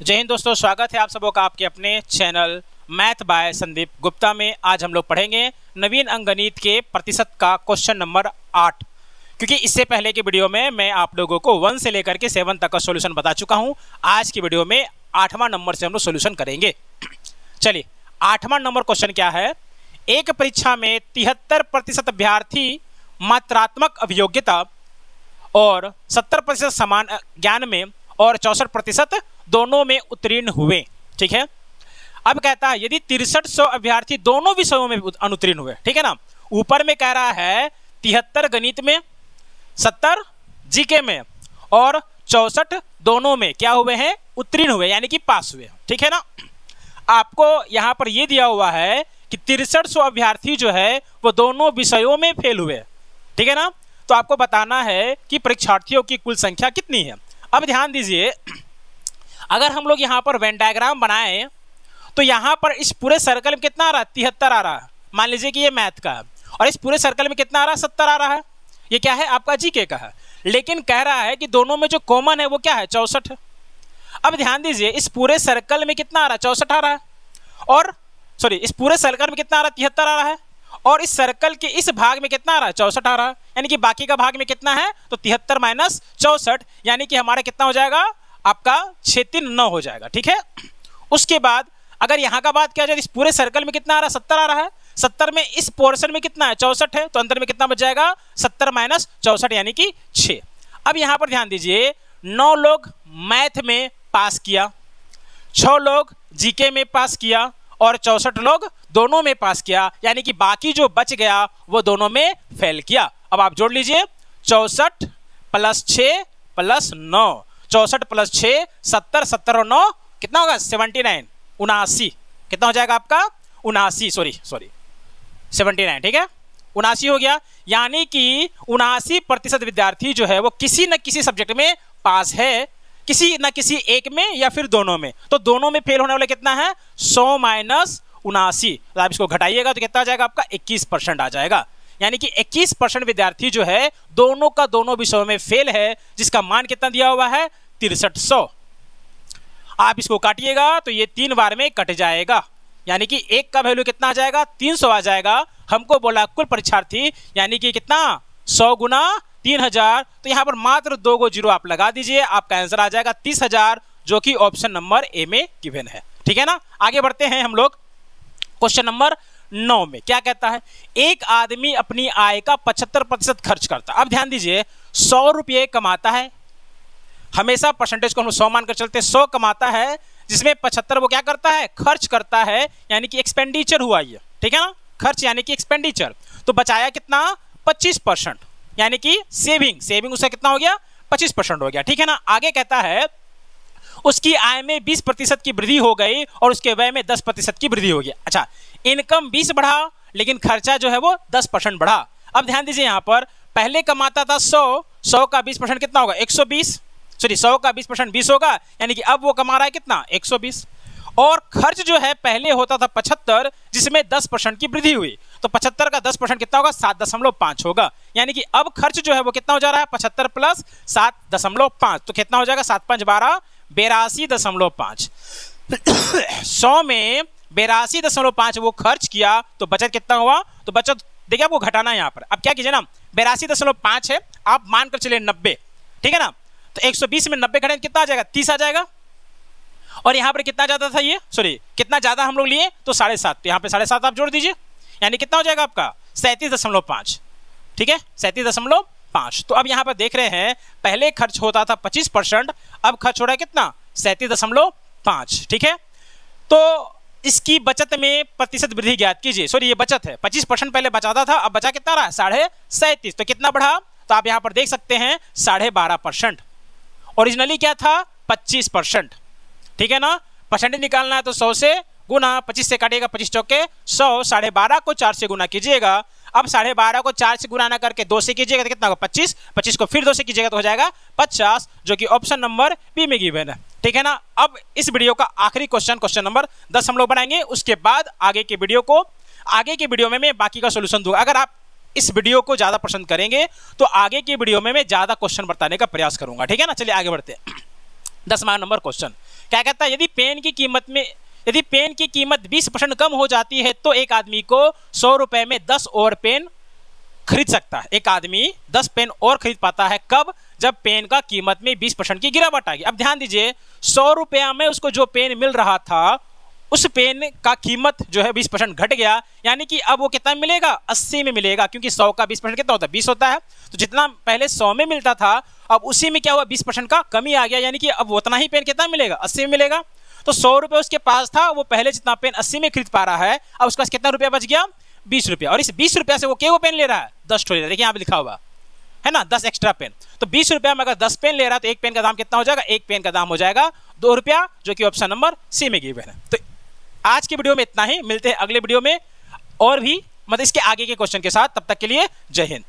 जय हिंद दोस्तों, स्वागत है आप सबों का आपके अपने channel math bye Sandeep Gupta में। आज हम लोग पढ़ेंगे नवीन अंकगणित के प्रतिशत का क्वेश्चन नंबर 8। क्योंकि इससे पहले के वीडियो में मैं आप लोगों को 1 से लेकर के 7 तक का सॉल्यूशन बता चुका हूं। आज की वीडियो में 8वां नंबर से हम लोग सॉल्यूशन करेंगे। चलिए, 8वां नंबर क्वेश्चन क्या है। एक परीक्षा में 73% अभ्यर्थी मात्रात्मक अभियोग्यता और 70% समान ज्ञान में और 64% दोनों में उत्तीर्ण हुए। ठीक है, अब कहता है यदि 6300 अभ्यर्थी दोनों विषयों में अनुत्तीर्ण हुए। ठीक है ना, ऊपर में कह रहा है 73 गणित में, 70 जीके में और 64 दोनों में क्या हुए हैं, उत्तीर्ण हुए, यानी कि पास हुए। ठीक है ना, आपको यहां पर यह दिया हुआ है कि 6300 अभ्यर्थी जो है वो दोनों विषयों में फेल हुए। ठीक है ना, तो आपको बताना है कि परीक्षार्थियों की कुल संख्या कितनी है। अब ध्यान दीजिए, अगर हम लोग यहाँ पर वेन डायग्राम बनाएं तो यहाँ पर इस पूरे सर्कल में कितना आ रहा है, 73 आ रहा है। मान लीजिए कि ये मैथ का है और इस पूरे सर्कल में कितना आ रहा है, 70 आ रहा है। ये क्या है, आपका जीके का है। लेकिन कह रहा है कि दोनों में जो कॉमन है वो क्या है, 64। अब ध्यान दीजिए, इस पूरे सर्कल में कितना आ रहा है, 64 आ रहा है। और सॉरी, इस पूरे सर्कल में कितना आ रहा है, 73 आ रहा है। और इस सर्कल के इस भाग में कितना आ रहा है, 64 आ रहा है। यानी कि बाकी का भाग में कितना है, तो 73 माइनस 64, यानी कि हमारा कितना हो जाएगा, आपका 639 हो जाएगा। ठीक है, उसके बाद अगर यहाँ का बात किया जाए, इस पूरे सर्कल में कितना आ रहा है, 70 आ रहा है। 70 में इस पोर्शन में कितना है, 64 है, तो अंदर में कितना बच जाएगा, 70 माइनस 64 यानी कि 6। अब यहाँ पर ध्यान दीजिए, 9 लोग मैथ में पास किया, 6 लोग जीके में पास किया और 64 लोग दोनों में पास किया, यानी कि बाकी जो बच गया वो दोनों में फेल किया। अब आप जोड़ लीजिए, 64 प्लस 6 प्लस 9, 64 प्लस 6 70, 70 और 9 कितना होगा, 79, 79 कितना हो जाएगा आपका, 79 सॉरी 79। ठीक है, 79 हो गया। यानी कि 79% विद्यार्थी जो है वो किसी न किसी सब्जेक्ट में पास है, किसी न किसी एक में या फिर दोनों में। तो दोनों में फेल होने वाले कितना है, 100 माइनस 79। तो आप इसको घटाइएगा तो कितना आ जाएगा आपका, 21% आ जाएगा। यानी कि 21% विद्यार्थी जो है दोनों का दोनों विषयों में फेल है, जिसका मान कितना दिया हुआ है, 6300। आप इसको काटिएगा तो ये 3 बार में कट जाएगा, यानी कि एक का वैल्यू कितना आ जाएगा, 300 आ जाएगा। हमको बोला कुल परीक्षार्थी, यानी कि कितना, 100 गुना 3000। तो यहाँ पर मात्र 2 गो जीरो आप लगा दीजिए, आपका आंसर आ जाएगा 30,000, जो कि ऑप्शन नंबर ए में गिवन है। ठीक है ना, आगे बढ़ते हैं हम लोग। क्वेश्चन नंबर 9 में क्या कहता है, एक आदमी अपनी आय का 75% खर्च करता है। अब ध्यान दीजिए, 100 रुपये कमाता है, हमेशा परसेंटेज को हम 100 मानकर चलते, 100 कमाता है, जिसमें 75 वो क्या करता है, खर्च करता है, यानी कि एक्सपेंडिचर हुआ ये। ठीक है ना, खर्च यानी कि एक्सपेंडिचर। तो बचाया कितना, 25%, यानी कि सेविंग उसका कितना हो गया, 25% हो गया। ठीक है ना, आगे कहता है उसकी आय में 20% की वृद्धि हो गई और उसके व्यय में 10% की वृद्धि हो गई। अच्छा, इनकम 20 बढ़ा लेकिन खर्चा जो है वो 10% बढ़ा। अब ध्यान दीजिए, यहाँ पर पहले कमाता था 100 का 20% कितना होगा, 120। सॉरी, 100 का 20% 20 होगा, यानी कि अब वो कमा रहा है कितना, 120। और खर्च जो है पहले होता था 75, जिसमें 10% की वृद्धि हुई, तो 75 का 10% कितना होगा, 7.5 होगा। यानी कि अब खर्च जो है वो कितना हो जा रहा है, 75 प्लस 7.5, तो कितना हो जाएगा, 7 5 12, 82.5। 100 में 82.5 वो खर्च किया, तो बचत कितना हुआ, तो बचत देखिए आपको घटाना है यहाँ पर। अब क्या कीजिए ना, 82.5 है, आप मानकर चलिए 90। ठीक है ना, तो 120 में 90 घटाएं कितना आ जाएगा, 30 आ जाएगा। और यहाँ पर कितना ज्यादा था ये, सॉरी कितना ज्यादा हम लोग लिए, तो 7.5, तो यहाँ पे 7.5 आप जोड़ दीजिए, यानी कितना हो जाएगा आपका, 37.5। ठीक है, 37.5। तो अब यहाँ पर देख रहे हैं, पहले खर्च होता था 25%, अब खर्च हो रहा है कितना, 37.5। ठीक है, तो इसकी बचत में प्रतिशत वृद्धि ज्ञात कीजिए। सॉरी, ये बचत है, 25% पहले बचाता था, अब बचा कितना रहा, 37.5। तो कितना बढ़ा, तो आप यहाँ पर देख सकते हैं 12.5%। ओरिजिनली क्या था, 25%। ठीक है ना, परसेंटेज निकालना है तो 100 से गुना, 25 से काटिएगा, 25 चौके 100, 12.5 को 4 से गुना कीजिएगा। अब 12.5 को 4 से गुना ना करके 2 से कीजिएगा तो कितना होगा, 25। 25 को फिर 2 से कीजिएगा तो हो जाएगा 50, जो कि ऑप्शन नंबर बी में गिवन है। ठीक है ना, अब इस वीडियो का आखिरी क्वेश्चन नंबर 10 हम लोग बनाएंगे। उसके बाद आगे के वीडियो में मैं बाकी का सोल्यूशन दूंगा। अगर आप इस वीडियो को ज्यादा पसंद करेंगे तो आगे की वीडियो में मैं ज्यादा क्वेश्चन बताने का प्रयास करूंगा। ठीक है ना, चलिए आगे बढ़ते हैं। 10वां नंबर क्वेश्चन क्या कहता है, यदि पेन की कीमत 20% कम हो जाती है तो एक आदमी को 100 रुपए में 10 और पेन खरीद सकता है। एक आदमी 10 पेन और खरीद पाता है, कब? जब पेन का कीमत में 20% की गिरावट आएगी। अब ध्यान दीजिए, 100 रुपया में उसको जो पेन मिल रहा था उस पेन का कीमत जो है 20% घट गया, यानी कि अब वो कितना मिलेगा? 80 में मिलेगा, क्योंकि 100 का 20% कितना होता है? 20 होता है। तो जितना पहले 100 में मिलता था अब उसी में क्या हुआ? 20% का कमी आ गया, यानी कि अब उतना ही पेन कितना मिलेगा? 80 में मिलेगा। तो 100 रुपये उसके पास था, वो पहले जितना पेन 80 में खरीद पा रहा है, अब उसके पास कितना रुपया बच गया? 20 रुपया। और इस 20 रुपया से वो क्या पेन ले रहा है? 10 ठो ले रहा है। देखिए यहाँ पे लिखा हुआ है ना, 10 एक्स्ट्रा पेन। तो 20 रुपया में अगर 10 पेन ले रहा है तो एक पेन का दाम कितना हो जाएगा? एक पेन का दाम हो जाएगा 2 रुपया, जो कि ऑप्शन नंबर सी में गिवन है। तो आज की वीडियो में इतना ही, मिलते हैं अगले वीडियो में और भी मतलब इसके आगे के क्वेश्चन के साथ। तब तक के लिए जय हिंद।